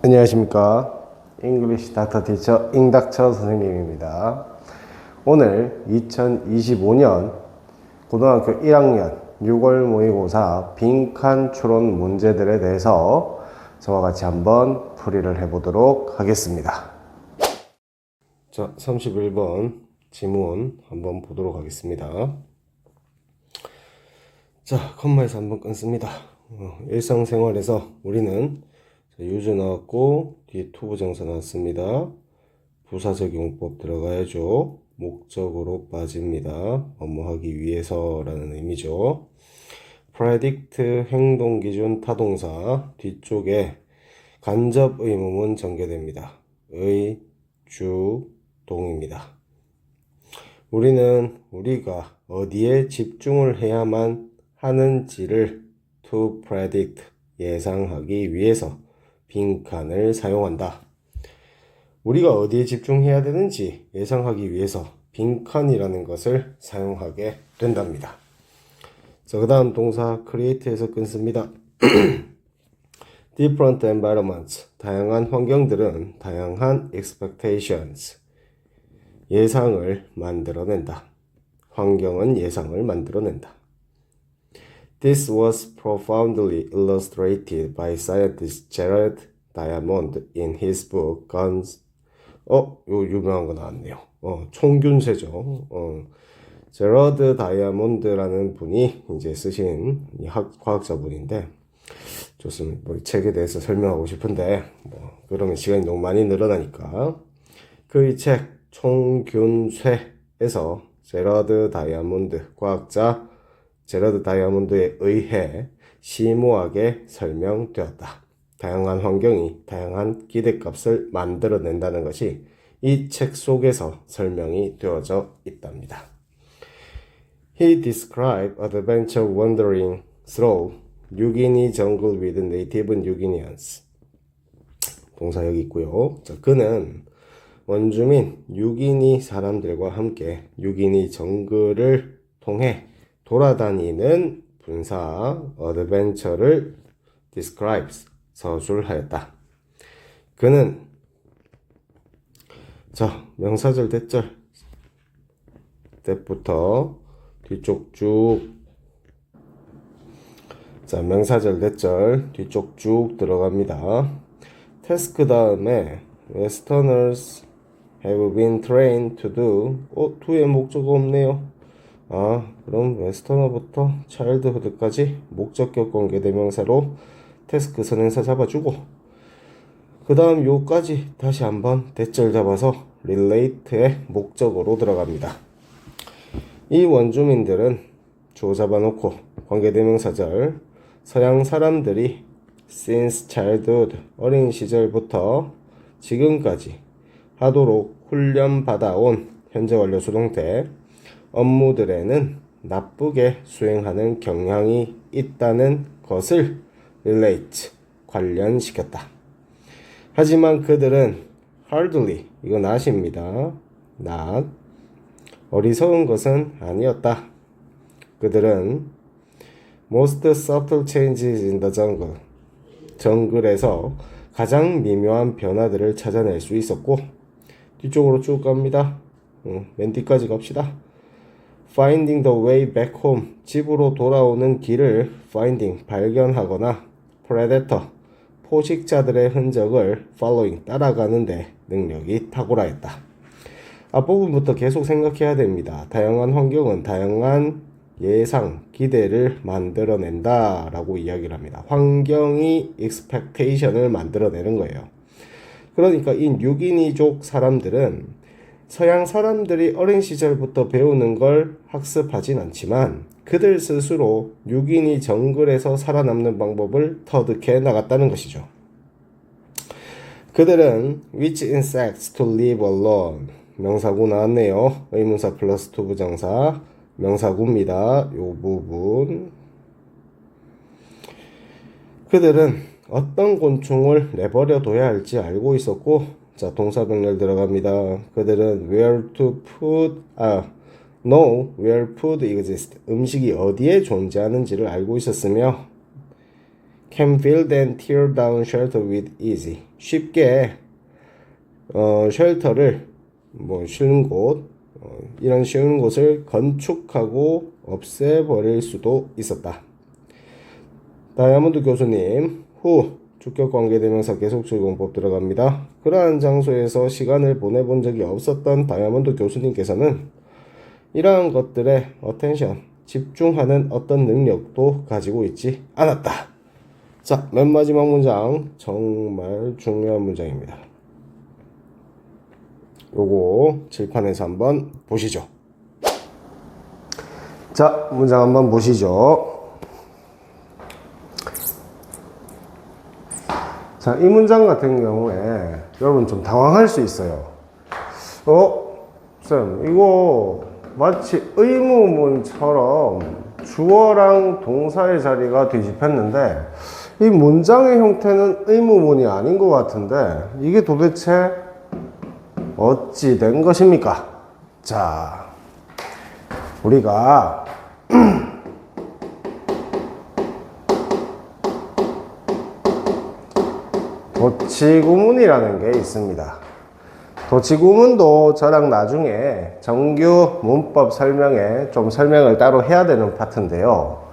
안녕하십니까. 잉글리시 닥터 티처 잉닥처 선생님입니다. 오늘 2025년 고등학교 1학년 6월 모의고사 빈칸 추론 문제들에 대해서 저와 같이 한번 풀이를 해보도록 하겠습니다. 자, 31번 지문 한번 보도록 하겠습니다. 자, 컴마에서 한번 끊습니다. 일상생활에서 우리는 유주 나왔고 뒤에 투부정사 나왔습니다. 부사적용법 들어가야죠. 목적으로 빠집니다. 업무하기 위해서라는 의미죠. predict 행동기준 타동사 뒤쪽에 간접 의문문 전개됩니다. 의, 주, 동입니다. 우리가 어디에 집중을 해야만 하는지를 to predict 예상하기 위해서 빈칸을 사용한다. 우리가 어디에 집중해야 되는지 예상하기 위해서 빈칸이라는 것을 사용하게 된답니다. 자, 그 다음 동사 create에서 끊습니다. different environments 다양한 환경들은 다양한 expectations 예상을 만들어낸다. 환경은 예상을 만들어낸다. This was profoundly illustrated by scientist Gerard Diamond in his book Guns. 요 유명한 거 나왔네요. 총균세죠. 제러드 다이아몬드라는 분이 이제 쓰신 이 과학자분인데 좋습니다. 뭐 책에 대해서 설명하고 싶은데 그러면 시간이 너무 많이 늘어나니까 그 책 총균쇠에서 제러드 다이아몬드 과학자 제러드 다이아몬드에 의해 심오하게 설명되었다. 다양한 환경이 다양한 기대값을 만들어낸다는 것이 이 책 속에서 설명이 되어져 있답니다. He described adventure wandering through New Guinea jungle with native New Guineans. 동사 여기 있고요. 자, 그는 원주민 뉴기니 사람들과 함께 뉴기니 정글을 통해 돌아다니는 분사 adventure를 describes 서술하였다. 그는 자 명사절 대절 때부터 뒤쪽 쭉 자 명사절 대절 뒤쪽 쭉 들어갑니다. 태스크 다음에 Westerners have been trained to do to의 목적어 없네요. 그럼 웨스터너부터 차일드후드까지 목적격 관계 대명사로 태스크 선행사 잡아주고 그 다음 요까지 다시 한번 대절 잡아서 relate의 목적어로 들어갑니다. 이 원주민들은 주어 잡아놓고 관계 대명사절 서양 사람들이 since childhood 어린 시절부터 지금까지 하도록 훈련받아온 현재 완료 수동태 업무들에는 나쁘게 수행하는 경향이 있다는 것을 relate, 관련시켰다. 하지만 그들은 hardly, 이거 not입니다. not, 어리석은 것은 아니었다. 그들은 most subtle changes in the jungle, 정글에서 가장 미묘한 변화들을 찾아낼 수 있었고 뒤쪽으로 쭉 갑니다. 맨 뒤까지 갑시다. Finding the way back home, 집으로 돌아오는 길을 finding, 발견하거나 predator, 포식자들의 흔적을 following, 따라가는데 능력이 탁월하였다. 앞부분부터 계속 생각해야 됩니다. 다양한 환경은 다양한 예상, 기대를 만들어낸다 라고 이야기를 합니다. 환경이 expectation을 만들어내는 거예요. 그러니까 이 뉴기니족 사람들은 서양 사람들이 어린 시절부터 배우는 걸 학습하진 않지만 그들 스스로 뉴기니 정글에서 살아남는 방법을 터득해 나갔다는 것이죠. 그들은 which insects to live alone, 명사구 나왔네요. 의문사 플러스 투부정사 명사구입니다. 요 부분 그들은 어떤 곤충을 내버려 둬야 할지 알고 있었고 자 동사 병렬 들어갑니다. 그들은 where to put know where food exists 음식이 어디에 존재하는지를 알고 있었으며 can build and tear down shelter with easy. 쉽게 쉘터를 쉬는 곳 이런 쉬운 곳을 건축하고 없애버릴 수도 있었다. 다이아몬드 교수님 후 주격관계대명사 계속적용법 들어갑니다. 그러한 장소에서 시간을 보내본 적이 없었던 다이아몬드 교수님께서는 이러한 것들에 어텐션, 집중하는 어떤 능력도 가지고 있지 않았다. 자, 맨 마지막 문장 정말 중요한 문장입니다. 요거 칠판에서 한번 보시죠. 자, 문장 한번 보시죠. 자, 이 문장 같은 경우에 여러분 좀 당황할 수 있어요. 쌤, 이거 마치 의무문처럼 주어랑 동사의 자리가 뒤집혔는데 이 문장의 형태는 의무문이 아닌 것 같은데 이게 도대체 어찌 된 것입니까? 자, 우리가 도치구문이라는 게 있습니다. 도치구문도 저랑 나중에 정규 문법 설명에 좀 설명을 따로 해야 되는 파트인데요.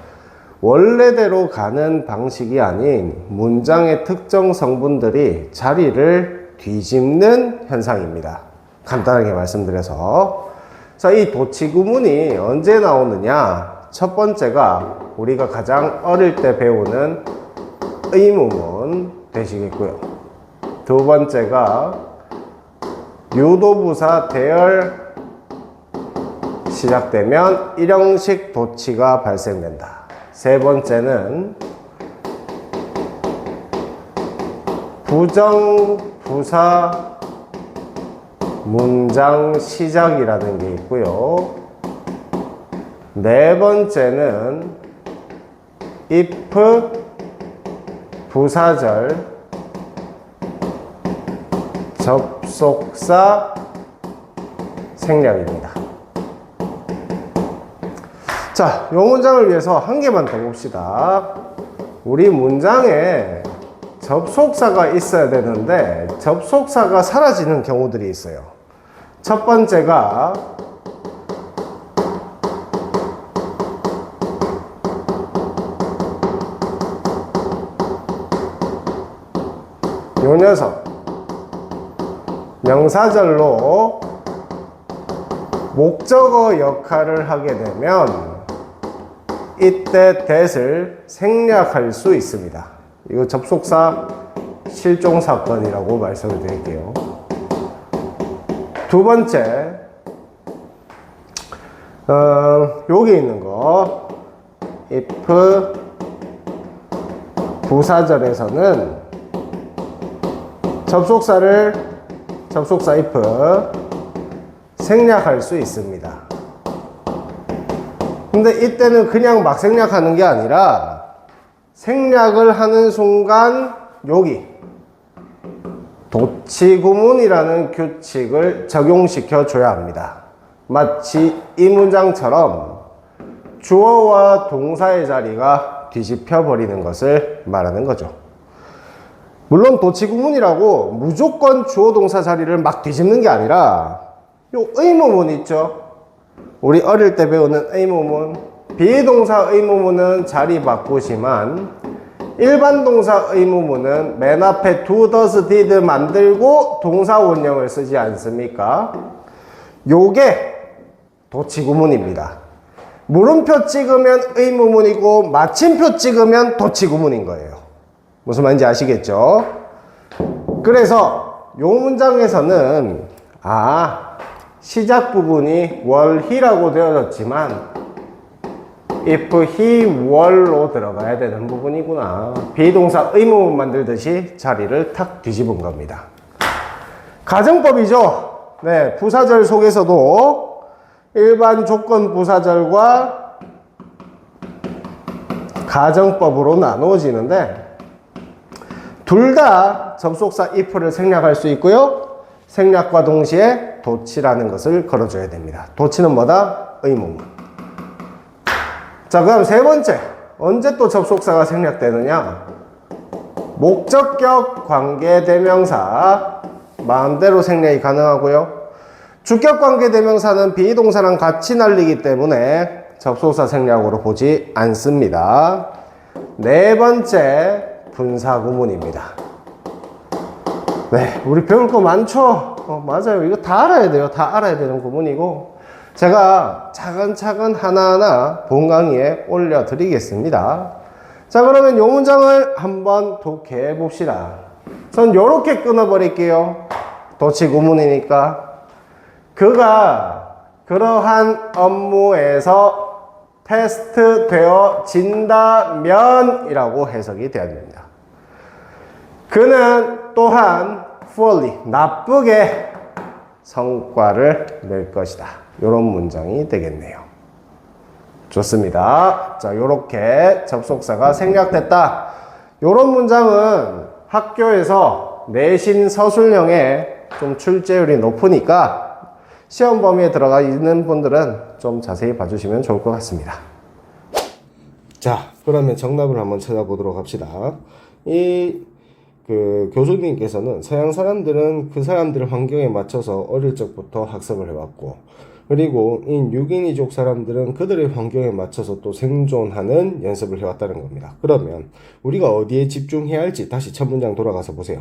원래대로 가는 방식이 아닌 문장의 특정 성분들이 자리를 뒤집는 현상입니다. 간단하게 말씀드려서. 자, 이 도치구문이 언제 나오느냐? 첫 번째가 우리가 가장 어릴 때 배우는 의무문 되시겠고요. 두 번째가 유도부사 대열 시작되면 일형식 도치가 발생된다. 세 번째는 부정부사 문장 시작이라는 게 있고요. 네 번째는 if 부사절 접속사 생략입니다. 자, 이 문장을 위해서 한 개만 더 봅시다. 우리 문장에 접속사가 있어야 되는데 접속사가 사라지는 경우들이 있어요. 첫 번째가 요 녀석 명사절로 목적어 역할을 하게 되면 이때 that을 생략할 수 있습니다. 이거 접속사 실종 사건이라고 말씀을 드릴게요. 두 번째, 여기 있는 거 if 부사절에서는 접속사 if 생략할 수 있습니다. 근데 이때는 그냥 막 생략하는 게 아니라 생략을 하는 순간 여기 도치구문이라는 규칙을 적용시켜 줘야 합니다. 마치 이 문장처럼 주어와 동사의 자리가 뒤집혀 버리는 것을 말하는 거죠. 물론 도치구문이라고 무조건 주어 동사 자리를 막 뒤집는 게 아니라 요 의무문 있죠? 우리 어릴 때 배우는 의무문, 비동사 의무문은 자리 바꾸지만 일반 동사 의무문은 맨 앞에 do, does, did 만들고 동사 원형을 쓰지 않습니까? 요게 도치구문입니다. 물음표 찍으면 의무문이고 마침표 찍으면 도치구문인 거예요. 무슨 말인지 아시겠죠? 그래서 요 문장에서는 시작 부분이 were he라고 되어졌지만 if he were로 들어가야 되는 부분이구나. 비동사 의무문 만들듯이 자리를 탁 뒤집은 겁니다. 가정법이죠. 네, 부사절 속에서도 일반 조건 부사절과 가정법으로 나누어지는데 둘 다 접속사 if를 생략할 수 있고요. 생략과 동시에 도치라는 것을 걸어줘야 됩니다. 도치는 뭐다? 의무문. 자, 그 다음 세 번째. 언제 또 접속사가 생략되느냐? 목적격 관계대명사 마음대로 생략이 가능하고요. 주격 관계대명사는 비동사랑 같이 날리기 때문에 접속사 생략으로 보지 않습니다. 네 번째 분사구문입니다. 네, 우리 배울 거 많죠? 맞아요. 이거 다 알아야 돼요. 다 알아야 되는 구문이고 제가 차근차근 하나하나 본 강의에 올려드리겠습니다. 자, 그러면 이 문장을 한번 독해 봅시다. 전 요렇게 끊어버릴게요. 도치 구문이니까. 그가 그러한 업무에서 테스트 되어진다면 이라고 해석이 되어야 됩니다. 그는 또한 poorly, 나쁘게 성과를 낼 것이다. 이런 문장이 되겠네요. 좋습니다. 자, 요렇게 접속사가 생략됐다. 요런 문장은 학교에서 내신 서술형에 좀 출제율이 높으니까 시험 범위에 들어가 있는 분들은 좀 자세히 봐주시면 좋을 것 같습니다. 자, 그러면 정답을 한번 찾아보도록 합시다. 교수님께서는 서양 사람들은 그 사람들 환경에 맞춰서 어릴 적부터 학습을 해왔고, 그리고 이 6인이족 사람들은 그들의 환경에 맞춰서 또 생존하는 연습을 해왔다는 겁니다. 그러면 우리가 어디에 집중해야 할지 다시 첫 문장 돌아가서 보세요.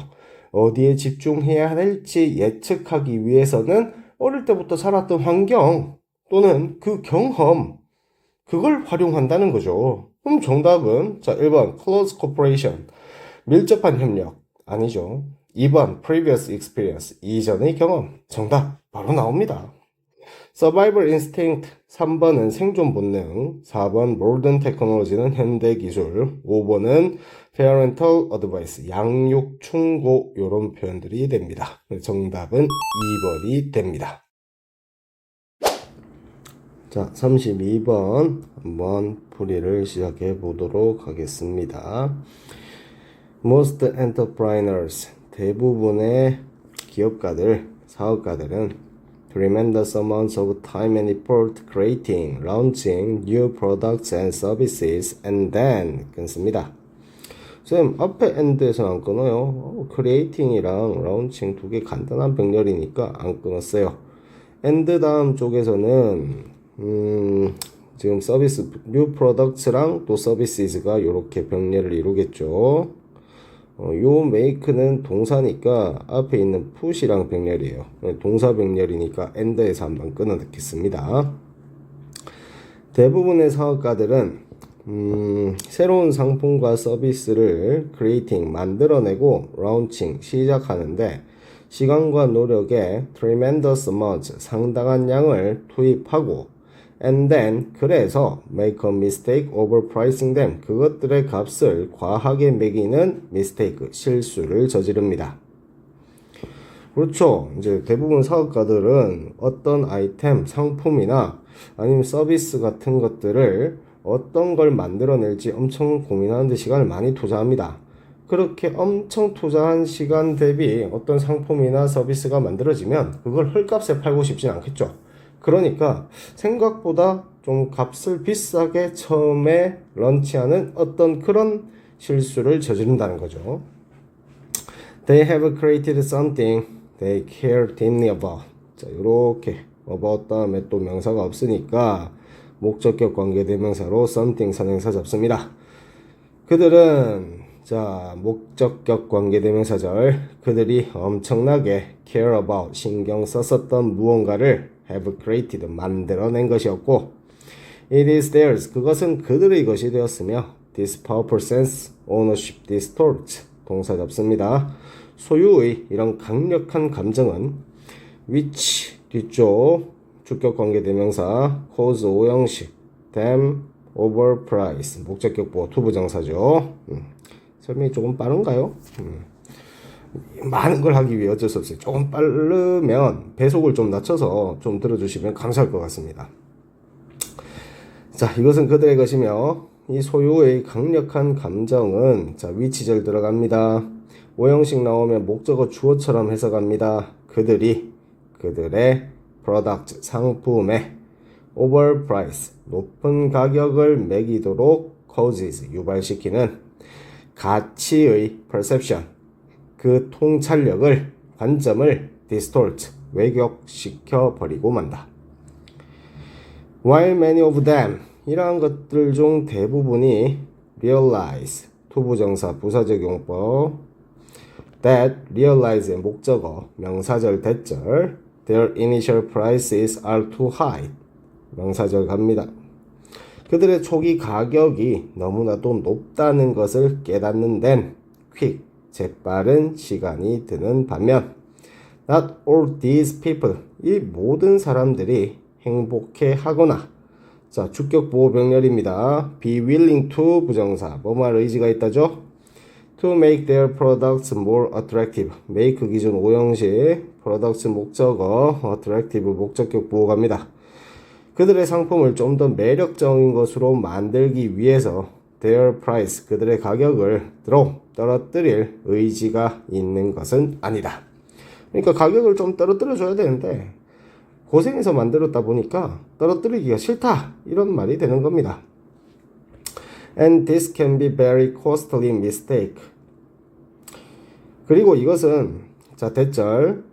어디에 집중해야 할지 예측하기 위해서는 어릴 때부터 살았던 환경 또는 그 경험, 그걸 활용한다는 거죠. 그럼 정답은 자 1번 close cooperation, 밀접한 협력 아니죠. 2번 previous experience, 이전의 경험. 정답 바로 나옵니다. survival instinct 3번은 생존 본능, 4번 modern technology는 현대 기술, 5번은 parental advice, 양육 충고, 이런 표현들이 됩니다. 정답은 2번이 됩니다. 자, 32번 한번 풀이를 시작해 보도록 하겠습니다. Most entrepreneurs, 대부분의 기업가들, 사업가들은 tremendous amounts of time and effort creating, launching new products and services, and then 끊습니다. 쌤, 앞에 and에서는 안 끊어요. creating이랑 launching 두 개 간단한 병렬이니까 안 끊었어요. and 다음 쪽에서는 지금 서비스, new products랑 또 services가 이렇게 병렬을 이루겠죠. 요 make는 동사니까 앞에 있는 push이랑 병렬이에요. 동사 병렬이니까 and에서 한번 끊어 넣겠습니다. 대부분의 사업가들은 새로운 상품과 서비스를 creating, 만들어내고 launching, 시작하는데 시간과 노력에 tremendous amounts, 상당한 양을 투입하고 and then, 그래서 make a mistake overpricing them, 그것들의 값을 과하게 매기는 mistake, 실수를 저지릅니다. 그렇죠. 이제 대부분 사업가들은 어떤 아이템, 상품이나 아니면 서비스 같은 것들을 어떤 걸 만들어낼지 엄청 고민하는데 시간을 많이 투자합니다. 그렇게 엄청 투자한 시간 대비 어떤 상품이나 서비스가 만들어지면 그걸 헐값에 팔고 싶진 않겠죠. 그러니까 생각보다 좀 값을 비싸게 처음에 런치하는 어떤 그런 실수를 저지른다는 거죠. They have created something they care deeply about. 자, 요렇게 about 다음에 또 명사가 없으니까 목적격 관계대명사로 something 선행사 잡습니다. 그들은 자, 목적격 관계대명사절, 그들이 엄청나게 care about, 신경 썼었던 무언가를 have created, 만들어낸 것이었고, it is theirs, 그것은 그들의 것이 되었으며, this powerful sense, ownership distorts, 동사 잡습니다. 소유의 이런 강력한 감정은 which, 뒤쪽 주격 관계대명사, cause 오형식, them, overprice, 목적격 보호 투부정사죠. 설명이 조금 빠른가요? 많은 걸 하기 위해 어쩔 수 없어요. 조금 빠르면 배속을 좀 낮춰서 좀 들어주시면 감사할 것 같습니다. 자, 이것은 그들의 것이며 이 소유의 강력한 감정은 자, 위치절 들어갑니다. 오형식 나오면 목적어 주어처럼 해석합니다. 그들이 그들의 product, 상품에 overprice, 높은 가격을 매기도록 causes, 유발시키는 가치의 perception, 그 통찰력을, 관점을 distort, 왜곡시켜 버리고 만다. While many of them, 이러한 것들 중 대부분이 realize, 투부정사 부사적 용법, that realize의 목적어, 명사절 대절, their initial prices are too high, 명사절 갑니다. 그들의 초기 가격이 너무나도 높다는 것을 깨닫는 데는 quick, 재빠른 시간이 드는 반면 not all these people, 이 모든 사람들이 행복해 하거나, 자, 주격 보호 병렬입니다. be willing to 부정사, 뭐뭐할 의지가 있다죠? to make their products more attractive, make 기준 오형식, products 목적어, attractive 목적격 보호 갑니다. 그들의 상품을 좀 더 매력적인 것으로 만들기 위해서 their price, 그들의 가격을 떨어뜨릴 의지가 있는 것은 아니다. 그러니까 가격을 좀 떨어뜨려 줘야 되는데 고생해서 만들었다 보니까 떨어뜨리기가 싫다, 이런 말이 되는 겁니다. And this can be very costly mistake. 그리고 이것은, 자, 대절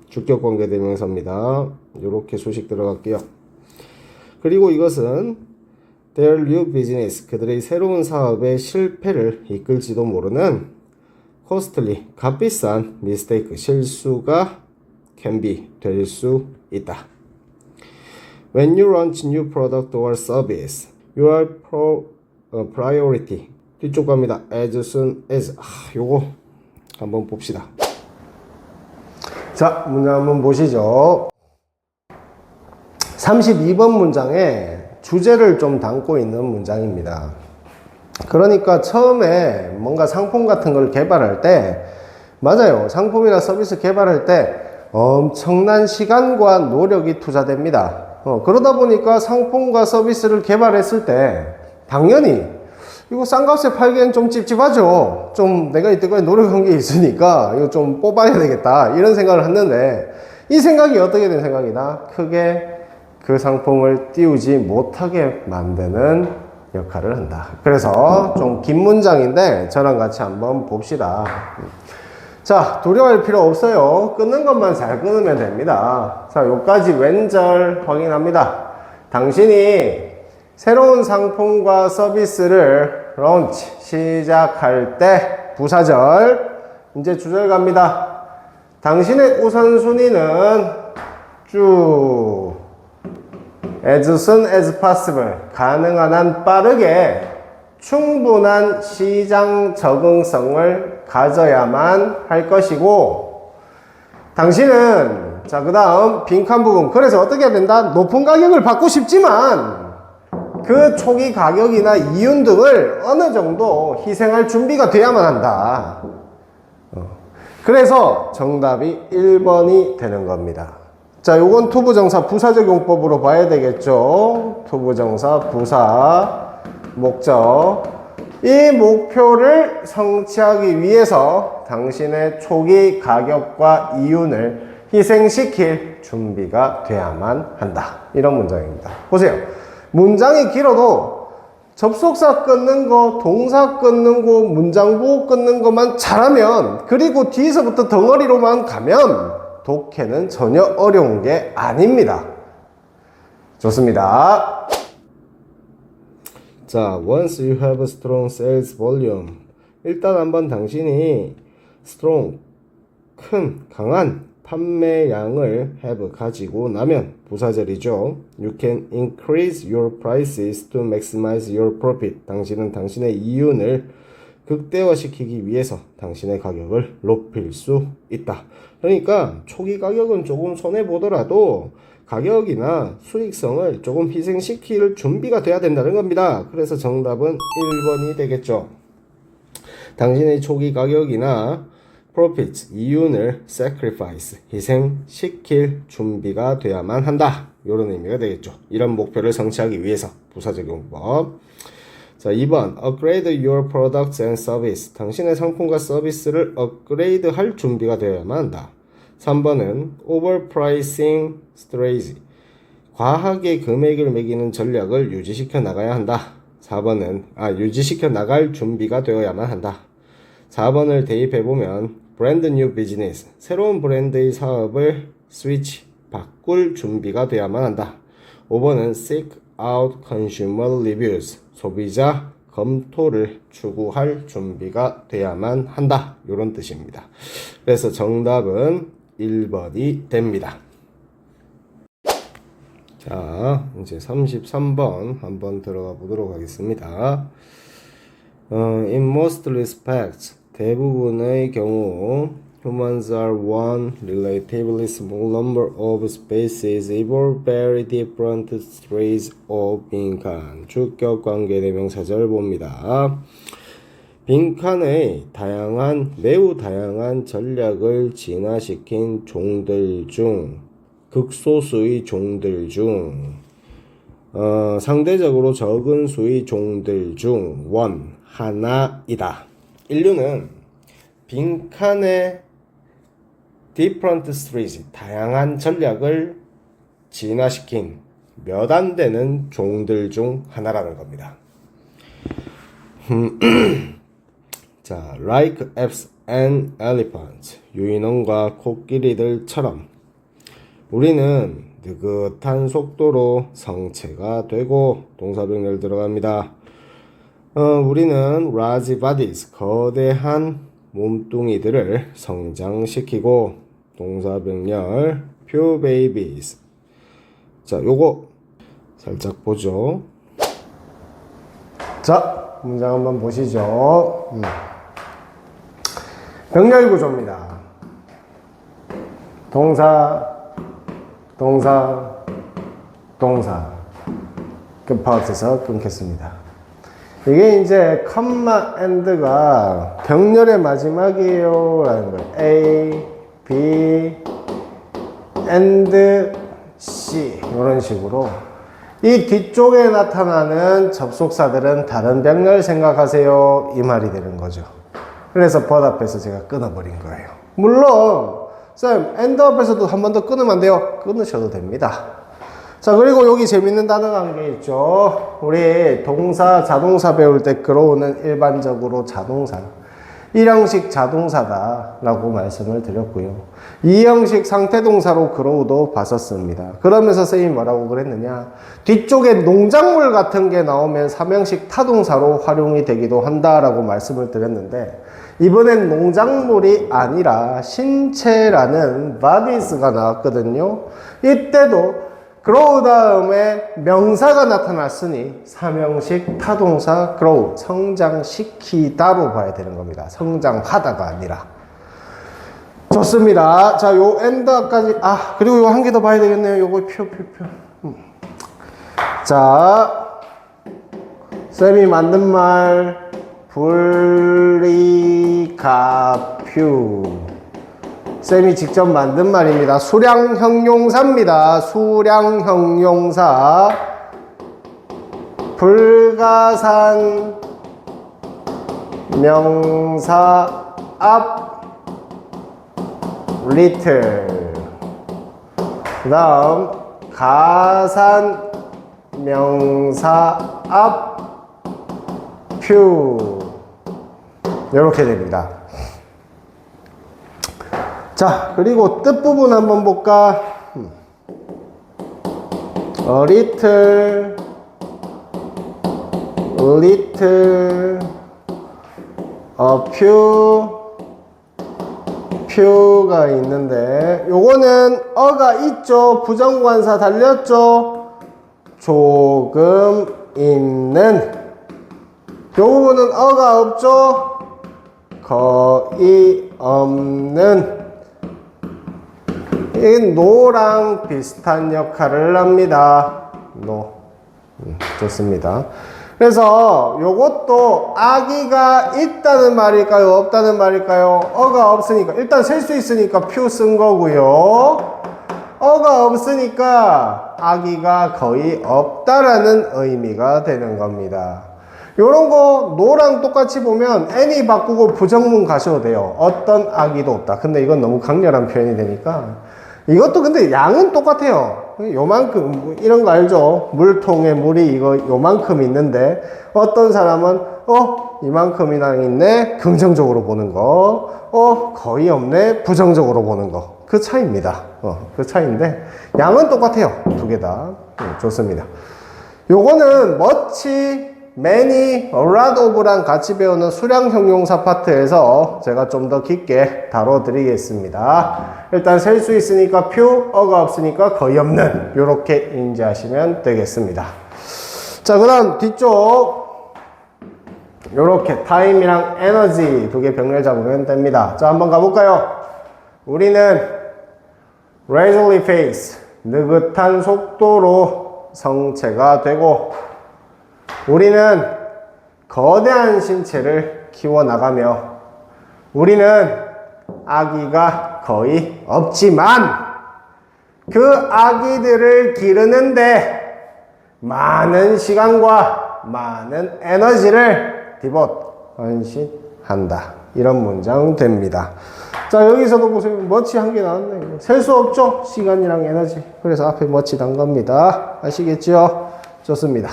주격 관계대명사입니다. 요렇게 소식 들어갈게요. 그리고 이것은 their new business, 그들의 새로운 사업의 실패를 이끌지도 모르는 costly, 값비싼 mistake, 실수가 can be, 될 수 있다. When you launch new product or service, your priority, 뒤쪽 갑니다. as soon as, 요거 한번 봅시다. 자, 문장 한번 보시죠. 32번 문장에 주제를 좀 담고 있는 문장입니다. 그러니까 처음에 뭔가 상품 같은 걸 개발할 때, 맞아요, 상품이나 서비스 개발할 때 엄청난 시간과 노력이 투자됩니다. 그러다 보니까 상품과 서비스를 개발했을 때 당연히 이거 싼 값에 팔기엔 좀 찝찝하죠. 좀 내가 이때까지 노력한 게 있으니까 이거 좀 뽑아야 되겠다, 이런 생각을 했는데, 이 생각이 어떻게 된 생각이다? 크게 그 상품을 띄우지 못하게 만드는 역할을 한다. 그래서 좀 긴 문장인데 저랑 같이 한번 봅시다. 자, 두려워할 필요 없어요. 끊는 것만 잘 끊으면 됩니다. 자, 요까지 왼절 확인합니다. 당신이 새로운 상품과 서비스를 런치, 시작할 때, 부사절, 이제 주절 갑니다. 당신의 우선순위는 쭉 as soon as possible, 가능한 한 빠르게 충분한 시장 적응성을 가져야만 할 것이고, 당신은, 자, 그 다음 빈칸 부분, 그래서 어떻게 해야 된다? 높은 가격을 받고 싶지만 그 초기 가격이나 이윤 등을 어느 정도 희생할 준비가 돼야만 한다. 그래서 정답이 1번이 되는 겁니다. 자, 요건 투부정사 부사적 용법으로 봐야 되겠죠. 투부정사 부사 목적, 이 목표를 성취하기 위해서 당신의 초기 가격과 이윤을 희생시킬 준비가 돼야만 한다, 이런 문장입니다. 보세요. 문장이 길어도 접속사 끊는 거, 동사 끊는 거, 문장 부호 끊는 것만 잘하면, 그리고 뒤에서부터 덩어리로만 가면 독해는 전혀 어려운 게 아닙니다. 좋습니다. 자, once you have a strong sales volume, 일단 한번 당신이 strong, 큰, 강한 판매량을 have, 가지고 나면, 부사절이죠. You can increase your prices to maximize your profit. 당신은 당신의 이윤을 극대화시키기 위해서 당신의 가격을 높일 수 있다. 그러니까 초기 가격은 조금 손해보더라도 가격이나 수익성을 조금 희생시킬 준비가 돼야 된다는 겁니다. 그래서 정답은 1번이 되겠죠. 당신의 초기 가격이나 profit, 이윤을 sacrifice, 희생시킬 준비가 돼야만 한다, 이런 의미가 되겠죠. 이런 목표를 성취하기 위해서, 부사적 용법. 자, 2번 upgrade your products and service, 당신의 상품과 서비스를 업그레이드 할 준비가 되어야만 한다. 3번은 overpricing strategy, 과하게 금액을 매기는 전략을 유지시켜 나가야 한다. 4번은 유지시켜 나갈 준비가 되어야만 한다. 4번을 대입해보면 brand new business, 새로운 브랜드의 사업을 스위치, 바꿀 준비가 되어야만 한다. 5번은 seek out consumer reviews, 소비자 검토를 추구할 준비가 돼야만 한다. 이런 뜻입니다. 그래서 정답은 1번이 됩니다. 자, 이제 33번 한번 들어가 보도록 하겠습니다. In most respects, 대부분의 경우 humans are one relatively small number of species evolve very different traits of 빈칸. 주격 관계 대명사절 봅니다. 빈칸의 매우 다양한 전략을 진화시킨 종들 중 극소수의 종들 중 상대적으로 적은 수의 종들 중 하나이다. 인류는 빈칸의 different strategy, 다양한 전략을 진화시킨 몇 안 되는 종들 중 하나라는 겁니다. 자, like apes and elephants, 유인원과 코끼리들처럼 우리는 느긋한 속도로 성체가 되고 동사병렬 들어갑니다. 우리는 large bodies, 거대한 몸뚱이들을 성장시키고 동사병렬 few babies. 자, 요거 살짝 보죠. 자, 문장 한번 보시죠. 병렬 구조입니다. 동사 급파업에서 끊겠습니다. 이게 이제 컴마 엔드가 병렬의 마지막이에요 라는 거예요. A, B, and C 이런 식으로 이 뒤쪽에 나타나는 접속사들은 다른 병렬 생각하세요 이 말이 되는 거죠. 그래서 but 앞에서 제가 끊어버린 거예요. 물론 쌤, and 앞에서도 한 번 더 끊으면 안 돼요? 끊으셔도 됩니다. 자, 그리고 여기 재밌는 단어가 한 게 있죠. 우리 동사, 자동사 배울 때 끌어오는 일반적으로 자동사. 1형식 자동사다 라고 말씀을 드렸고요. 2형식 상태동사로 끌어오도 봤었습니다. 그러면서 쌤이 뭐라고 그랬느냐. 뒤쪽에 농작물 같은 게 나오면 3형식 타동사로 활용이 되기도 한다라고 말씀을 드렸는데 이번엔 농작물이 아니라 신체라는 bodies가 나왔거든요. 이때도 grow 다음에 명사가 나타났으니 3형식 타동사 grow, 성장시키다로 봐야 되는 겁니다. 성장하다가 아니라. 좋습니다. 자, 요 end까지, 그리고 요 한 개 더 봐야 되겠네요. 요거 표. 자, 쌤이 만든 말, 불리가퓨. 쌤이 직접 만든 말입니다. 수량 형용사입니다. 수량 형용사. 불가산 명사 앞 little. 그 다음 가산 명사 앞 few. 이렇게 됩니다. 자, 그리고 뜻 부분 한번 볼까? A little, a few가 있는데, 요거는 어가 있죠? 부정관사 달렸죠? 조금 있는. 요 부분은 어가 없죠? 거의 없는. 이 노랑 비슷한 역할을 합니다. 좋습니다. 그래서 요것도 아기가 있다는 말일까요? 없다는 말일까요? 어가 없으니까 일단 셀 수 있으니까 few 쓴 거고요. 어가 없으니까 아기가 거의 없다라는 의미가 되는 겁니다. 요런 거 노랑 똑같이 보면 any 바꾸고 부정문 가셔도 돼요. 어떤 아기도 없다. 근데 이건 너무 강렬한 표현이 되니까 이것도 근데 양은 똑같아요. 요만큼, 이런 거 알죠? 물통에 물이 이거 요만큼 있는데, 어떤 사람은, 이만큼이나 있네? 긍정적으로 보는 거, 거의 없네? 부정적으로 보는 거. 그 차이입니다. 그 차이인데, 양은 똑같아요. 두 개 다. 좋습니다. 요거는 much, many, a lot of랑 같이 배우는 수량 형용사 파트에서 제가 좀 더 깊게 다뤄드리겠습니다. 일단 셀 수 있으니까 few,가 없으니까 거의 없는, 요렇게 인지하시면 되겠습니다. 자, 그 다음 뒤쪽 요렇게 타임이랑 에너지 두 개 병렬 잡으면 됩니다. 자, 한번 가볼까요? 우리는 rapidly pace, 느긋한 속도로 성체가 되고, 우리는 거대한 신체를 키워나가며, 우리는 아기가 거의 없지만 그 아기들을 기르는데 많은 시간과 많은 에너지를 헌신한다. 이런 문장 됩니다. 자, 여기서도 보세요. 머치 한 개 나왔네. 셀 수 없죠? 시간이랑 에너지. 그래서 앞에 머치 단 겁니다. 아시겠죠? 좋습니다.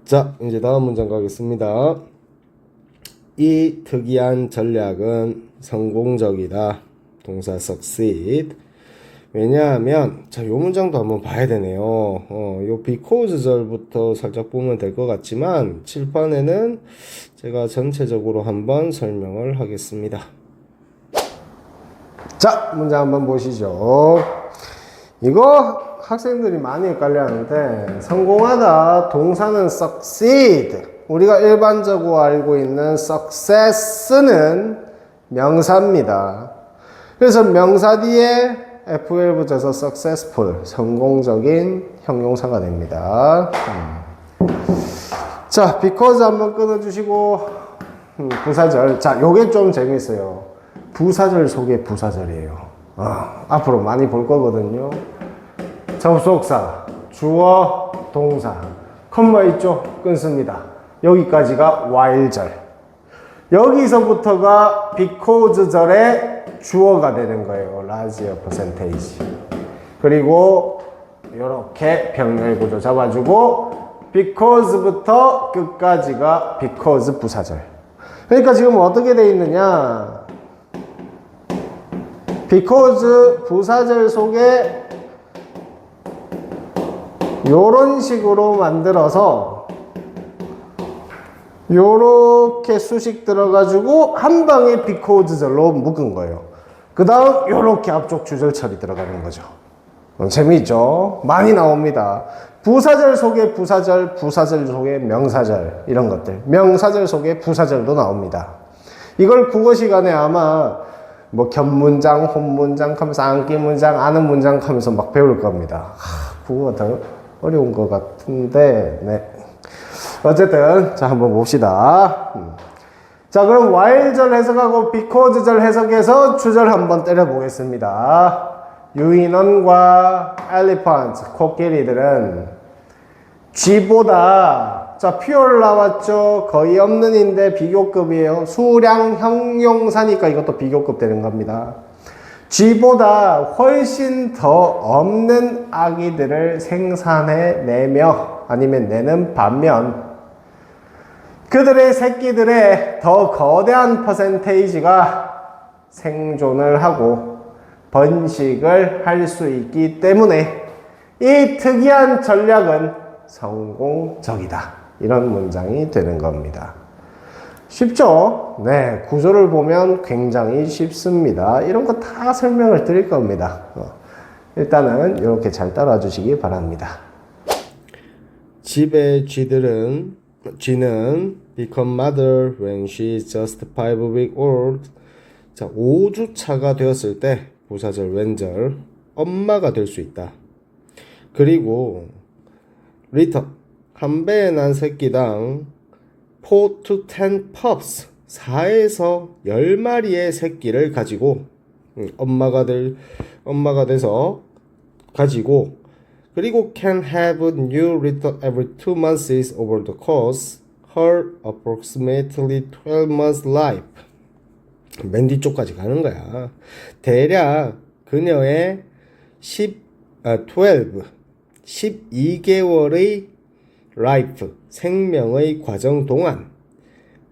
자, 이제 다음 문장 가겠습니다. 이 특이한 전략은 성공적이다. 동사 succeed. 왜냐하면, 자, 요 문장도 한번 봐야 되네요. 요 because 절부터 살짝 보면 될 것 같지만, 칠판에는 제가 전체적으로 한번 설명을 하겠습니다. 자, 문장 한번 보시죠. 이거 학생들이 많이 헷갈려 하는데, 성공하다 동사는 succeed. 우리가 일반적으로 알고 있는 success는 명사입니다. 그래서 명사 뒤에 FL 붙여서 successful, 성공적인 형용사가 됩니다. 자, because 한번 끊어주시고, 부사절. 자, 요게 좀 재밌어요. 부사절 속에 부사절이에요. 앞으로 많이 볼 거거든요. 접속사, 주어, 동사, 컴마 있죠? 끊습니다. 여기까지가 while절. 여기서부터가 because절의 주어가 되는 거예요. large percentage. 그리고 이렇게 병렬 구조 잡아주고, because부터 끝까지가 because 부사절. 그러니까 지금 어떻게 돼 있느냐? because 부사절 속에 요런 식으로 만들어서 요렇게 수식 들어가지고 한 방에 because절로 묶은 거예요. 그 다음 요렇게 앞쪽 주절 처리 들어가는 거죠. 재미있죠? 많이 나옵니다. 부사절 속에 부사절, 부사절 속에 명사절, 이런 것들. 명사절 속에 부사절도 나옵니다. 이걸 국어 시간에 아마 뭐 겹문장, 혼문장 하면서 안기 문장, 아는 문장 하면서 막 배울 겁니다. 국어가 더 어려운 것 같은데, 네. 어쨌든, 자, 한번 봅시다. 자, 그럼 while절 해석하고 because절 해석해서 주절 한번 때려보겠습니다. 유인원과 elephant, 코끼리들은 쥐보다, 자, pure 나왔죠? 거의 없는인데 비교급이에요. 수량 형용사니까 이것도 비교급 되는 겁니다. 쥐보다 훨씬 더 없는 아기들을 생산해내며, 아니면 내는 반면, 그들의 새끼들의 더 거대한 퍼센테이지가 생존을 하고 번식을 할 수 있기 때문에 이 특이한 전략은 성공적이다. 이런 문장이 되는 겁니다. 쉽죠? 네, 구조를 보면 굉장히 쉽습니다. 이런 거 다 설명을 드릴 겁니다. 일단은 이렇게 잘 따라 주시기 바랍니다. 집의 쥐는 become mother when she's just 5 weeks old. 자, 5주차가 되었을 때 부사절 왼절 엄마가 될 수 있다. 그리고 리터 한 배에 난 새끼당 4 to 10 pups 4에서 10마리의 새끼를 가지고 엄마가 돼서 가지고, 그리고 can have new litter every 2 months over the course her approximately 12 months life. 맨 뒤쪽까지 가는 거야. 대략 그녀의 12개월의 life, 생명의 과정 동안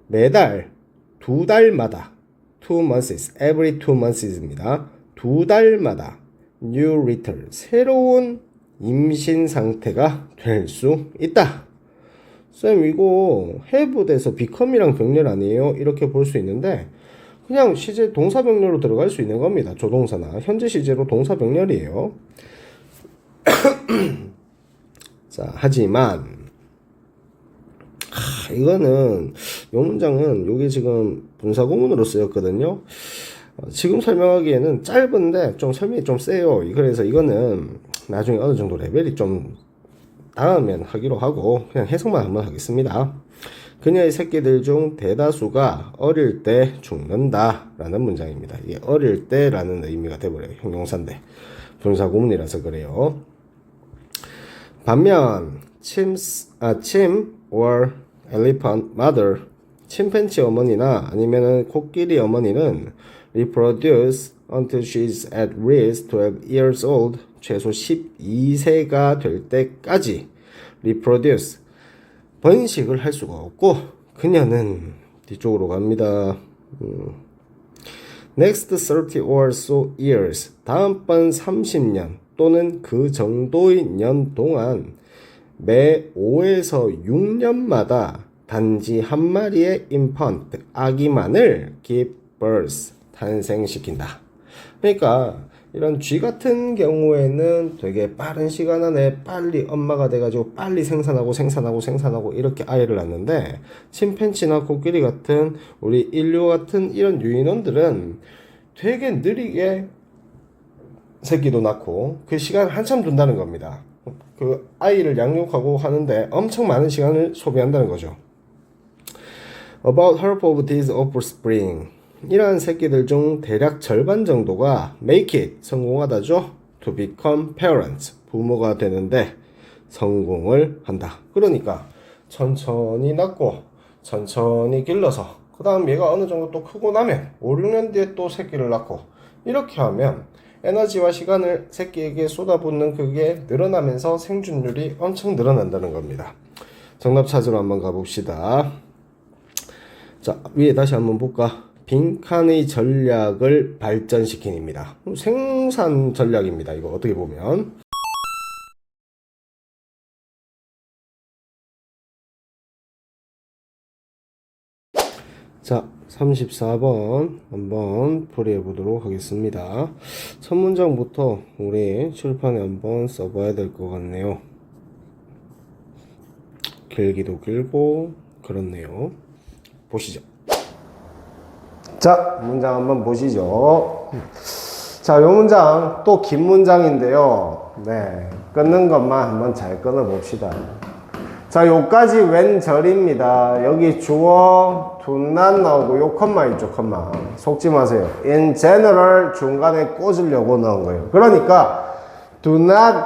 매달 2달마다 2 months, every 2 months입니다. 2달마다 new return, 새로운 임신 상태가 될 수 있다. 쌤, 이거 have에서 become이랑 병렬 아니에요? 이렇게 볼 수 있는데 그냥 시제 동사 병렬로 들어갈 수 있는 겁니다. 조동사나 현재 시제로 동사 병렬이에요. 자, 하지만 이거는 이 문장은 요게 지금 분사구문으로 쓰였거든요. 지금 설명하기에는 짧은데 좀 설명이 좀 세요. 그래서 이거는 나중에 어느 정도 레벨이 좀 닿으면 하기로 하고 그냥 해석만 한번 하겠습니다. 그녀의 새끼들 중 대다수가 어릴 때 죽는다 라는 문장입니다. 이게 어릴 때 라는 의미가 돼버려요. 형용사인데 분사구문이라서 그래요. 반면 chimp or elephant mother, 침팬치 어머니나 아니면은 코끼리 어머니는 reproduce until she's at least 12 years old, 최소 12세가 될 때까지 reproduce, 번식을 할 수가 없고 그녀는 뒤쪽으로 갑니다. next 30 or so years, 다음번 30년 또는 그 정도의 년 동안 매 5에서 6년마다 단지 한 마리의 infant, 아기만을 give birth, 탄생시킨다. 그러니까 이런 쥐 같은 경우에는 되게 빠른 시간 안에 빨리 엄마가 돼가지고 빨리 생산하고 이렇게 아이를 낳는데, 침팬치나 코끼리 같은 우리 인류 같은 이런 유인원들은 되게 느리게 새끼도 낳고 그 시간 한참 둔다는 겁니다. 그 아이를 양육하고 하는데 엄청 많은 시간을 소비한다는 거죠. About half of these offspring, 이러한 새끼들 중 대략 절반 정도가 make it, 성공하다죠. to become parents, 부모가 되는데 성공을 한다. 그러니까 천천히 낳고 천천히 길러서 그 다음 얘가 어느 정도 또 크고 나면 5, 6년 뒤에 또 새끼를 낳고 이렇게 하면 에너지와 시간을 새끼에게 쏟아붓는 그게 늘어나면서 생존율이 엄청 늘어난다는 겁니다. 정답 찾으러 한번 가봅시다. 자, 위에 다시 한번 볼까? 빈칸의 전략을 발전시킨입니다. 생산 전략입니다. 이거 어떻게 보면. 자, 34번 한번 풀이해 보도록 하겠습니다. 첫 문장부터 우리 칠판에 한번 써봐야 될 것 같네요. 길기도 길고 그렇네요. 보시죠. 자, 문장 한번 보시죠. 자, 요 문장 또 긴 문장인데요. 네, 끊는 것만 한번 잘 끊어 봅시다. 자, 요까지 왼절입니다. 여기 주어 do not 나오고 요 컴마 있죠, 컴마. 속지 마세요. in general 중간에 꽂으려고 넣은 거예요. 그러니까 do not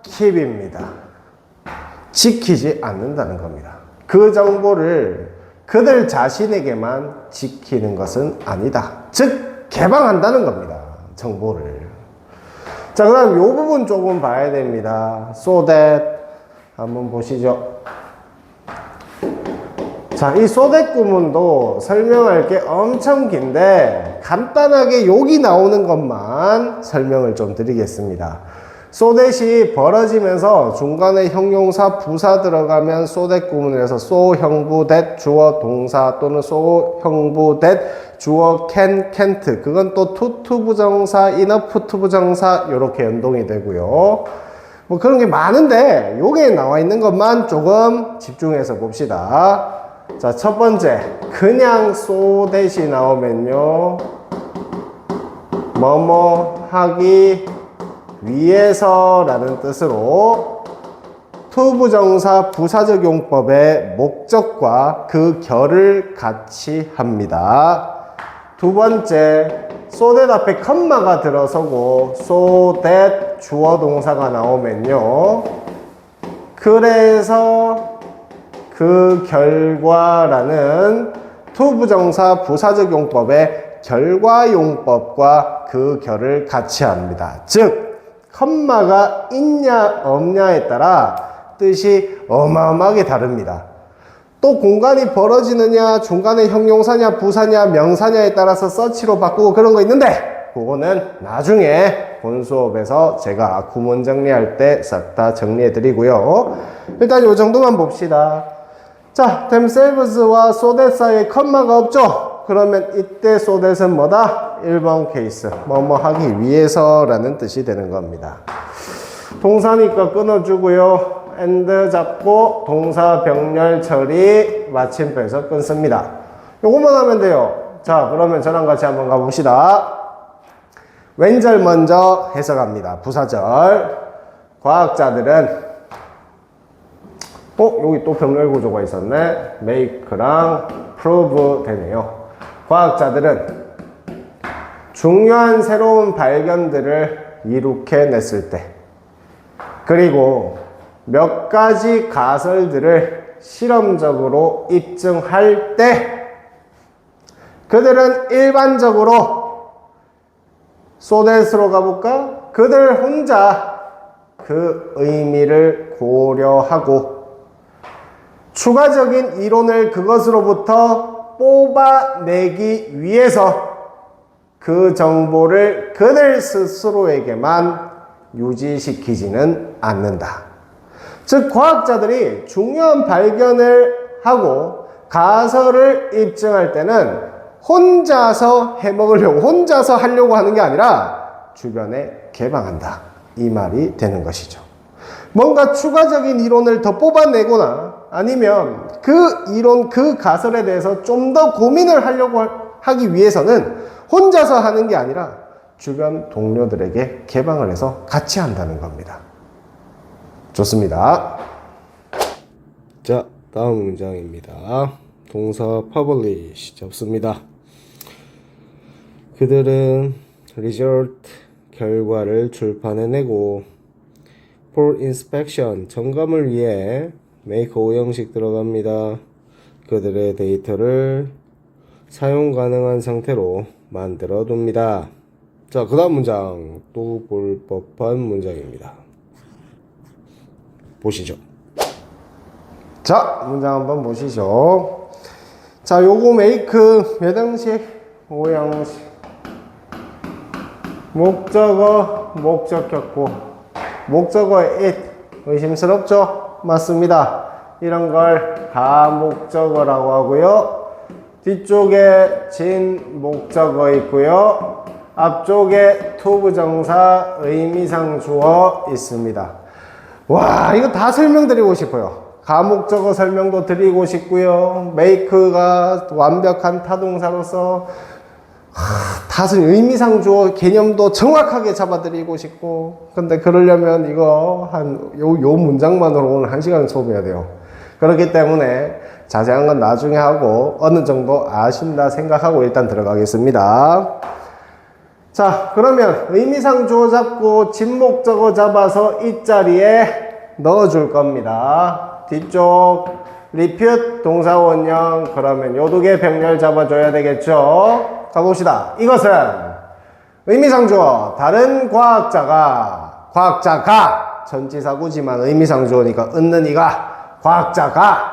keep입니다. 지키지 않는다는 겁니다. 그 정보를 그들 자신에게만 지키는 것은 아니다. 즉 개방한다는 겁니다. 정보를. 자, 그 다음 요 부분 조금 봐야 됩니다. so that 한번 보시죠. 자, 이 so that 구문도 설명할 게 엄청 긴데 간단하게 여기 나오는 것만 설명을 좀 드리겠습니다. so that이 벌어지면서 중간에 형용사 부사 들어가면 so that 구문에서 so 형부 that 주어 동사 또는 so 형부 that 주어 can, can't, 그건 또 to 부정사, enough to 부정사 이렇게 연동이 되고요. 뭐 그런 게 많은데 요게 나와 있는 것만 조금 집중해서 봅시다. 자, 첫 번째, 그냥 so that이 나오면요, 뭐뭐 하기 위해서 라는 뜻으로 to 부정사 부사적 용법의 목적과 그 결을 같이 합니다. 두 번째, so that 앞에 컴마가 들어서고 so that 주어 동사가 나오면요, 그래서 그 결과라는 to 부정사 부사적 용법의 결과용법과 그 결을 같이 합니다. 즉 컴마가 있냐 없냐에 따라 뜻이 어마어마하게 다릅니다. 또 공간이 벌어지느냐, 중간에 형용사냐, 부사냐, 명사냐에 따라서 서치로 바꾸고 그런 거 있는데 그거는 나중에 본 수업에서 제가 구문 정리할 때 싹 다 정리해 드리고요. 일단 요 정도만 봅시다. 자, themselves와 so that 사이에 컴마가 없죠? 그러면 이때 so that은 뭐다? 1번 케이스. 뭐뭐 하기 위해서라는 뜻이 되는 겁니다. 동사니까 끊어주고요. and 잡고 동사 병렬 처리 마침표에서 끊습니다. 요것만 하면 돼요. 자, 그러면 저랑 같이 한번 가봅시다. 왼절 먼저 해석합니다. 부사절. 과학자들은 여기 또 병렬 구조가 있었네. make랑 prove 되네요. 과학자들은 중요한 새로운 발견들을 이룩해냈을 때, 그리고 몇 가지 가설들을 실험적으로 입증할 때, 그들은 일반적으로 so that으로 가볼까? 그들 혼자 그 의미를 고려하고 추가적인 이론을 그것으로부터 뽑아내기 위해서 그 정보를 그들 스스로에게만 유지시키지는 않는다. 즉 과학자들이 중요한 발견을 하고 가설을 입증할 때는 혼자서 해먹으려고, 혼자서 하려고 하는 게 아니라 주변에 개방한다. 이 말이 되는 것이죠. 뭔가 추가적인 이론을 더 뽑아내거나 아니면 그 이론, 그 가설에 대해서 좀 더 고민을 하려고 하기 위해서는 혼자서 하는 게 아니라 주변 동료들에게 개방을 해서 같이 한다는 겁니다. 좋습니다. 자, 다음 문장입니다. 동사 publish 접습니다. 그들은 result 결과를 출판해내고 for inspection 점검을 위해 make 오형식 들어갑니다. 그들의 데이터를 사용 가능한 상태로 만들어 둡니다. 자, 그 다음 문장 또 볼 법한 문장입니다. 보시죠. 자, 문장 한번 보시죠. 자, 요거 make 몇 형식? 5형식. 목적어, 목적격보. 목적어의 it. 의심스럽죠? 맞습니다. 이런 걸 가목적어라고 하고요. 뒤쪽에 진 목적어 있고요. 앞쪽에 to 부정사 의미상 주어 있습니다. 와, 이거 다 설명드리고 싶어요. 가목적어 설명도 드리고 싶고요. make가 완벽한 타동사로서 다섯 의미상 주어 개념도 정확하게 잡아드리고 싶고, 근데 그러려면 이거 요 문장만으로 오늘 1시간 수업해야 돼요. 그렇기 때문에 자세한 건 나중에 하고 어느 정도 아신다 생각하고 일단 들어가겠습니다. 자, 그러면 의미상 주어 잡고 진목적어 잡아서 이 자리에 넣어줄 겁니다. 뒤쪽 repeat 동사 원형, 그러면 요 두 개 병렬 잡아줘야 되겠죠. 가봅시다. 이것은 의미상 주어 다른 과학자가 전치사구지만 의미상 주어니까 얻는 이가 과학자가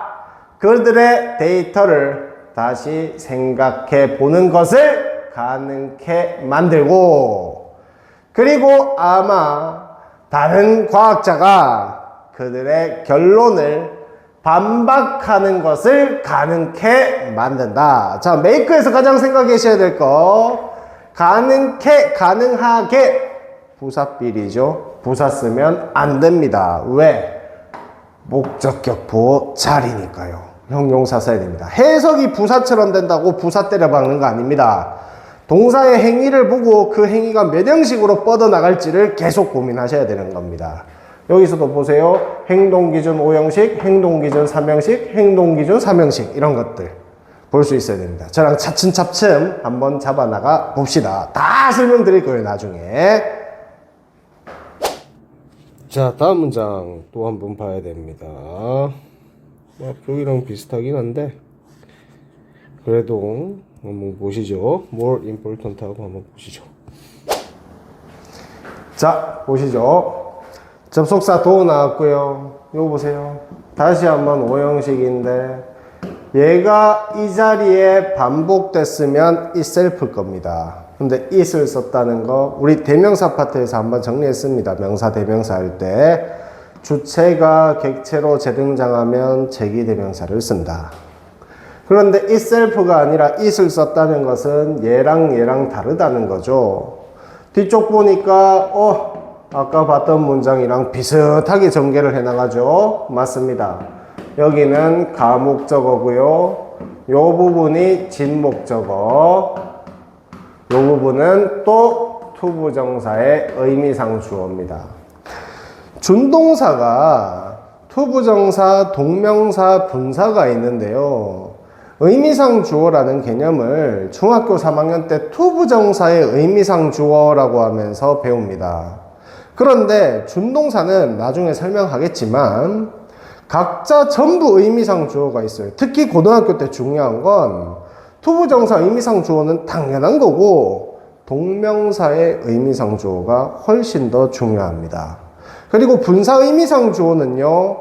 그들의 데이터를 다시 생각해 보는 것을 가능케 만들고, 그리고 아마 다른 과학자가 그들의 결론을 반박하는 것을 가능케 만든다. 자, make에서 가장 생각하셔야 될 거, 가능케, 가능하게 부사필이죠. 부사 쓰면 안 됩니다. 왜? 목적격 보호 자리니까요. 형용사 써야 됩니다. 해석이 부사처럼 된다고 부사 때려 박는 거 아닙니다. 동사의 행위를 보고 그 행위가 몇 형식으로 뻗어나갈지를 계속 고민하셔야 되는 겁니다. 여기서도 보세요. 행동기준 5형식, 행동기준 3형식, 행동기준 3형식 이런 것들 볼 수 있어야 됩니다. 저랑 차츰차츰 한번 잡아나가 봅시다. 다 설명드릴 거예요, 나중에. 자, 다음 문장 또 한번 봐야 됩니다. 앞쪽이랑 비슷하긴 한데 그래도 한번 보시죠. more important 하고 한번 보시죠. 자, 보시죠. 접속사 도 나왔고요. 이거 보세요. 다시 한번 오형식인데 얘가 이 자리에 반복됐으면 itself 겁니다. 근데 it을 썼다는 거 우리 대명사 파트에서 한번 정리했습니다. 명사 대명사 할 때 주체가 객체로 재등장하면 제기대명사를 쓴다. 그런데 itself가 아니라 it을 썼다는 것은 얘랑 다르다는 거죠. 뒤쪽 보니까 아까 봤던 문장이랑 비슷하게 전개를 해나가죠. 맞습니다. 여기는 가목적어고요. 요 부분이 진목적어. 요 부분은 또 투부정사의 의미상 주어입니다. 준동사가 투부정사, 동명사, 분사가 있는데요. 의미상 주어라는 개념을 중학교 3학년 때 투부정사의 의미상 주어라고 하면서 배웁니다. 그런데 준동사는 나중에 설명하겠지만 각자 전부 의미상 주어가 있어요. 특히 고등학교 때 중요한 건 투부정사 의미상 주어는 당연한 거고 동명사의 의미상 주어가 훨씬 더 중요합니다. 그리고 분사 의미상 주어는요.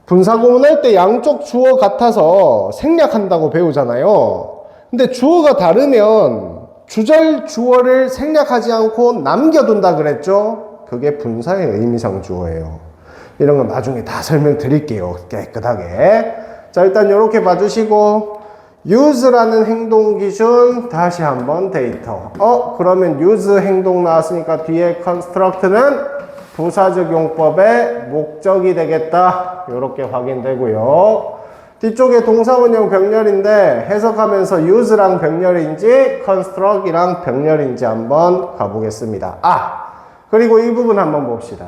분사 구문할 때 양쪽 주어 같아서 생략한다고 배우잖아요. 근데 주어가 다르면 주절 주어를 생략하지 않고 남겨둔다 그랬죠? 그게 분사의 의미상 주어예요. 이런 건 나중에 다 설명드릴게요. 깨끗하게. 자, 일단 이렇게 봐주시고 use라는 행동 기준 다시 한번 데이터. 그러면 use 행동 나왔으니까 뒤에 construct는 부사적 용법의 목적이 되겠다. 이렇게 확인되고요. 뒤쪽에 동사원형 병렬인데 해석하면서 use랑 병렬인지 construct이랑 병렬인지 한번 가보겠습니다. 그리고 이 부분 한번 봅시다.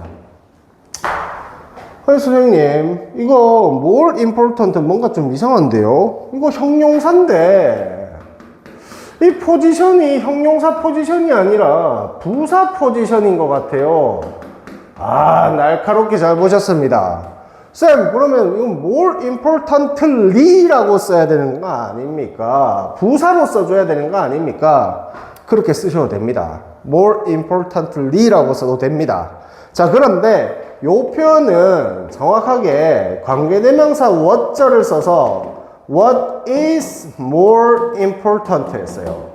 선생님, 이거 more important 뭔가 좀 이상한데요? 이거 형용사인데 이 포지션이 형용사 포지션이 아니라 부사 포지션인 것 같아요. 날카롭게 잘 보셨습니다. 쌤, 그러면 이거 more importantly라고 써야 되는 거 아닙니까? 부사로 써줘야 되는 거 아닙니까? 그렇게 쓰셔도 됩니다. more importantly라고 써도 됩니다. 자, 그런데 요 표현은 정확하게 관계대명사 what절을 써서 what is more important 했어요.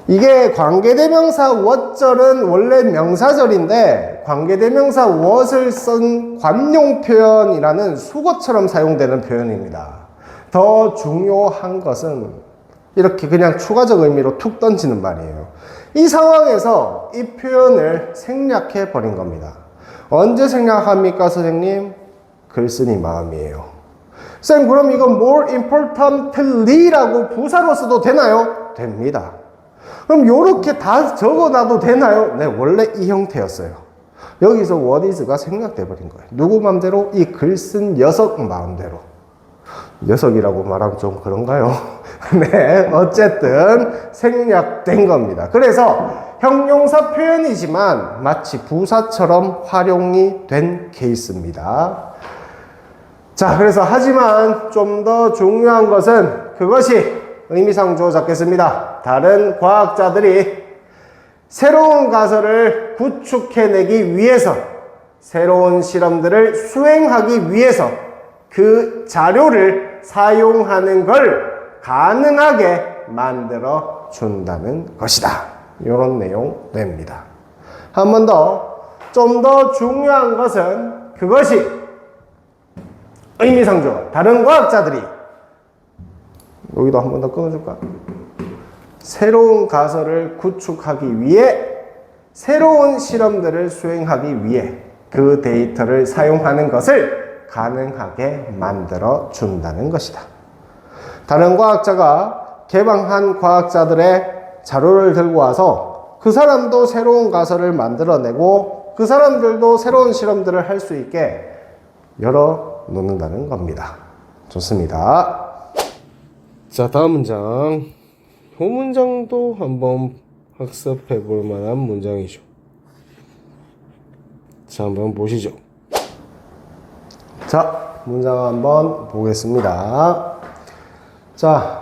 이게 관계대명사 what절은 원래 명사절인데 관계대명사 what을 쓴 관용 표현이라는 수거처럼 사용되는 표현입니다. 더 중요한 것은 이렇게 그냥 추가적 의미로 툭 던지는 말이에요. 이 상황에서 이 표현을 생략해 버린 겁니다. 언제 생략합니까, 선생님? 글쓴이 마음이에요. 쌤, 그럼 이거 more importantly라고 부사로 써도 되나요? 됩니다. 그럼 요렇게 다 적어놔도 되나요? 네, 원래 이 형태였어요. 여기서 what is가 생략돼 버린 거예요. 누구 마음대로? 이 글쓴 녀석 마음대로. 녀석이라고 말하면 좀 그런가요? 네, 어쨌든 생략된 겁니다. 그래서 형용사 표현이지만 마치 부사처럼 활용이 된 케이스입니다. 자, 그래서 하지만 좀 더 중요한 것은 그것이 의미상 주어 잡겠습니다. 다른 과학자들이 새로운 가설을 구축해내기 위해서 새로운 실험들을 수행하기 위해서 그 자료를 사용하는 걸 가능하게 만들어 준다는 것이다. 이런 내용 됩니다. 한 번 더, 좀 더 중요한 것은 그것이 의미상 주어. 다른 과학자들이 여기도 한 번 더 끊어줄까? 새로운 가설을 구축하기 위해 새로운 실험들을 수행하기 위해 그 데이터를 사용하는 것을 가능하게 만들어 준다는 것이다. 다른 과학자가 개방한 과학자들의 자료를 들고 와서 그 사람도 새로운 가설을 만들어내고 그 사람들도 새로운 실험들을 할 수 있게 열어 놓는다는 겁니다. 좋습니다. 자, 다음 문장. 이 문장도 한번 학습해 볼 만한 문장이죠. 자, 한번 보시죠. 자, 문장 한번 보겠습니다. 자,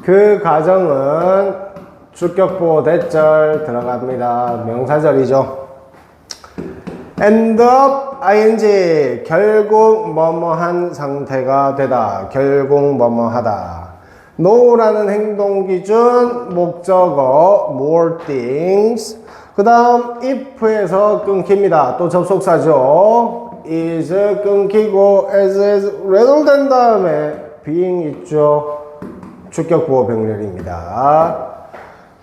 그 과정은 주격보호 대절 들어갑니다. 명사절이죠. end up ing 결국 뭐뭐한 상태가 되다. 결국 뭐뭐하다. no라는 행동 기준 목적어 more things. 그 다음 if에서 끊깁니다. 또 접속사죠. is 끊기고 as rather than 다음에 being 있죠. 주격보호 병렬입니다.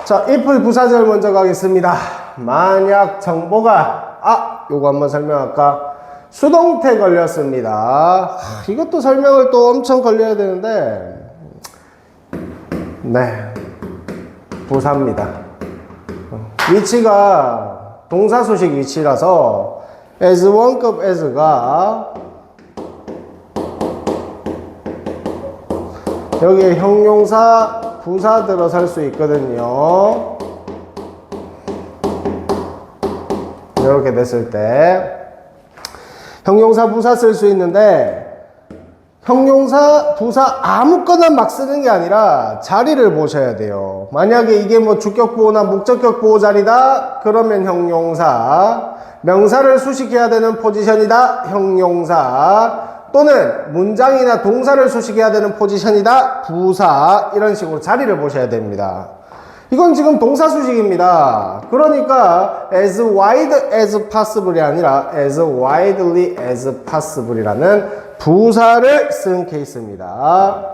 자, if 부사절 먼저 가겠습니다. 만약 정보가 요거 한번 설명할까? 수동태 걸렸습니다. 이것도 설명을 또 엄청 걸려야 되는데 네, 부사입니다. 위치가 동사수식 위치라서 as 원급 as가 여기에 형용사 부사 들어설 수 있거든요. 이렇게 됐을 때 형용사 부사 쓸 수 있는데 형용사 부사 아무거나 막 쓰는 게 아니라 자리를 보셔야 돼요. 만약에 이게 뭐 주격보호나 목적격보호 자리다 그러면 형용사, 명사를 수식해야 되는 포지션이다 형용사, 또는 문장이나 동사를 수식해야 되는 포지션이다 부사, 이런 식으로 자리를 보셔야 됩니다. 이건 지금 동사 수식입니다. 그러니까 as wide as possible이 아니라 as widely as possible이라는 부사를 쓴 케이스입니다.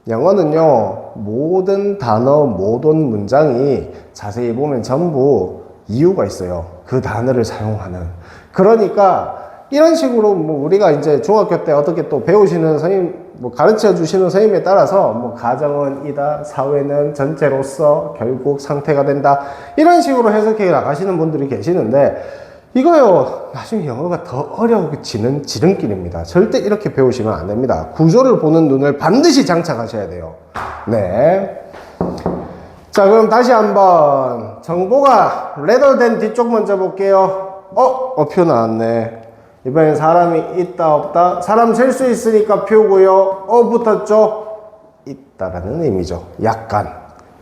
영어는요, 모든 단어, 모든 문장이 자세히 보면 전부 이유가 있어요. 그 단어를 사용하는. 그러니까 이런 식으로 뭐 우리가 이제 중학교 때 어떻게 또 배우시는 선생님, 뭐 가르쳐 주시는 선생님에 따라서 뭐 가정은 이다, 사회는 전체로서 결국 상태가 된다, 이런 식으로 해석해 나가시는 분들이 계시는데 이거요, 나중에 영어가 더 어려워지는 지름길입니다. 절대 이렇게 배우시면 안 됩니다. 구조를 보는 눈을 반드시 장착하셔야 돼요. 네. 자, 그럼 다시 한번 정보가 rather than 뒤쪽 먼저 볼게요. 표 나왔네. 이번엔 사람이 있다 없다, 사람 셀 수 있으니까 표고요. 붙었죠? 있다라는 의미죠. 약간,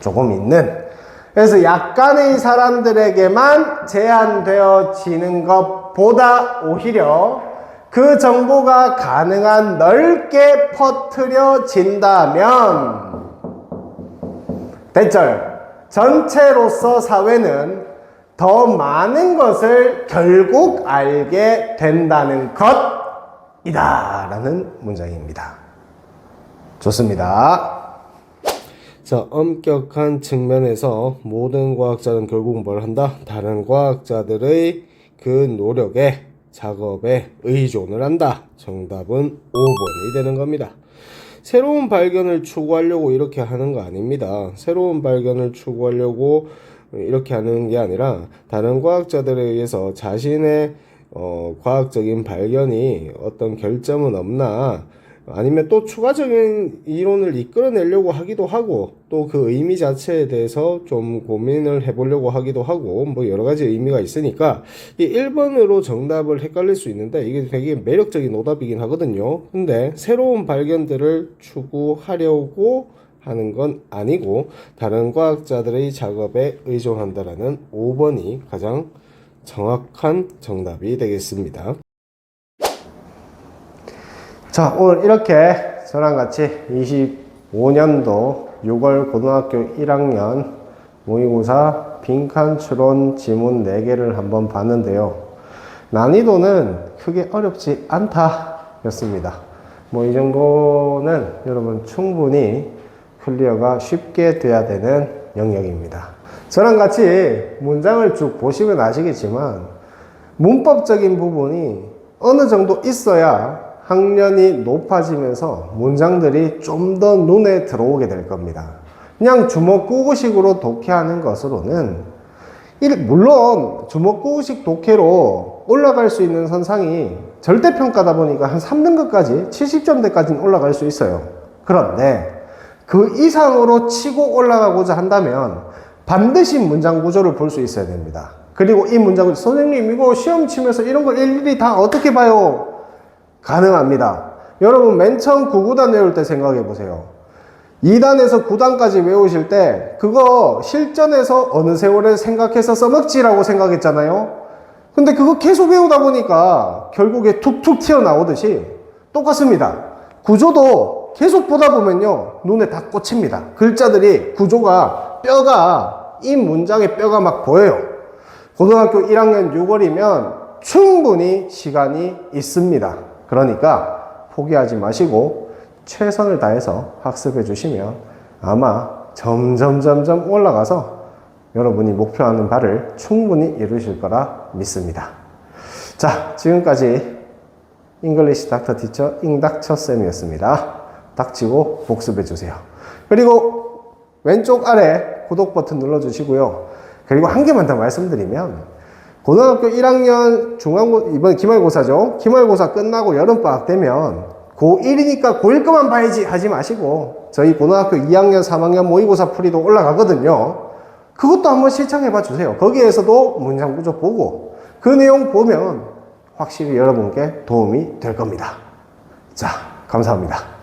조금 있는. 그래서 약간의 사람들에게만 제한되어지는 것보다 오히려 그 정보가 가능한 넓게 퍼뜨려진다면 대절, 전체로서 사회는 더 많은 것을 결국 알게 된다는 것이다 라는 문장입니다. 좋습니다. 자, 엄격한 측면에서 모든 과학자는 결국 뭘 한다? 다른 과학자들의 그 노력에, 작업에 의존을 한다. 정답은 5번이 되는 겁니다. 새로운 발견을 추구하려고 이렇게 하는 거 아닙니다. 새로운 발견을 추구하려고 이렇게 하는 게 아니라 다른 과학자들에 의해서 자신의 과학적인 발견이 어떤 결점은 없나, 아니면 또 추가적인 이론을 이끌어내려고 하기도 하고, 또 그 의미 자체에 대해서 좀 고민을 해보려고 하기도 하고, 뭐 여러 가지 의미가 있으니까 이 1번으로 정답을 헷갈릴 수 있는데 이게 되게 매력적인 오답이긴 하거든요. 근데 새로운 발견들을 추구하려고 하는 건 아니고 다른 과학자들의 작업에 의존한다라는 5번이 가장 정확한 정답이 되겠습니다. 자, 오늘 이렇게 저랑 같이 25년도 6월 고등학교 1학년 모의고사 빈칸 추론 지문 4개를 한번 봤는데요. 난이도는 크게 어렵지 않다 였습니다. 뭐 이 정도는 여러분 충분히 클리어가 쉽게 돼야 되는 영역입니다. 저랑 같이 문장을 쭉 보시면 아시겠지만 문법적인 부분이 어느 정도 있어야 학년이 높아지면서 문장들이 좀 더 눈에 들어오게 될 겁니다. 그냥 주먹구구식으로 독해하는 것으로는 물론 주먹구구식 독해로 올라갈 수 있는 선상이 절대평가다 보니까 한 3등급까지 70점대까지는 올라갈 수 있어요. 그런데 그 이상으로 치고 올라가고자 한다면 반드시 문장 구조를 볼 수 있어야 됩니다. 그리고 이 문장을 선생님 이거 시험 치면서 이런 걸 일일이 다 어떻게 봐요? 가능합니다. 여러분 맨 처음 구구단 외울 때 생각해 보세요. 2단에서 9단까지 외우실 때 그거 실전에서 어느 세월에 생각해서 써먹지라고 생각했잖아요. 근데 그거 계속 외우다 보니까 결국에 툭툭 튀어나오듯이 똑같습니다. 구조도 계속 보다 보면요, 눈에 다 꽂힙니다. 글자들이, 구조가, 뼈가, 이 문장의 뼈가 막 보여요. 고등학교 1학년 6월이면 충분히 시간이 있습니다. 그러니까 포기하지 마시고 최선을 다해서 학습해 주시면 아마 점점 올라가서 여러분이 목표하는 바를 충분히 이루실 거라 믿습니다. 자, 지금까지 잉글리시 닥터 티처 잉닥처 쌤이었습니다. 닥치고 복습해 주세요. 그리고 왼쪽 아래 구독 버튼 눌러주시고요. 그리고 한 개만 더 말씀드리면, 고등학교 1학년 이번 기말고사죠. 기말고사 끝나고 여름방학 되면 고1이니까 고1 거만 봐야지 하지 마시고 저희 고등학교 2학년 3학년 모의고사 풀이도 올라가거든요. 그것도 한번 실천해 봐 주세요. 거기에서도 문장 구조 보고 그 내용 보면 확실히 여러분께 도움이 될 겁니다. 자, 감사합니다.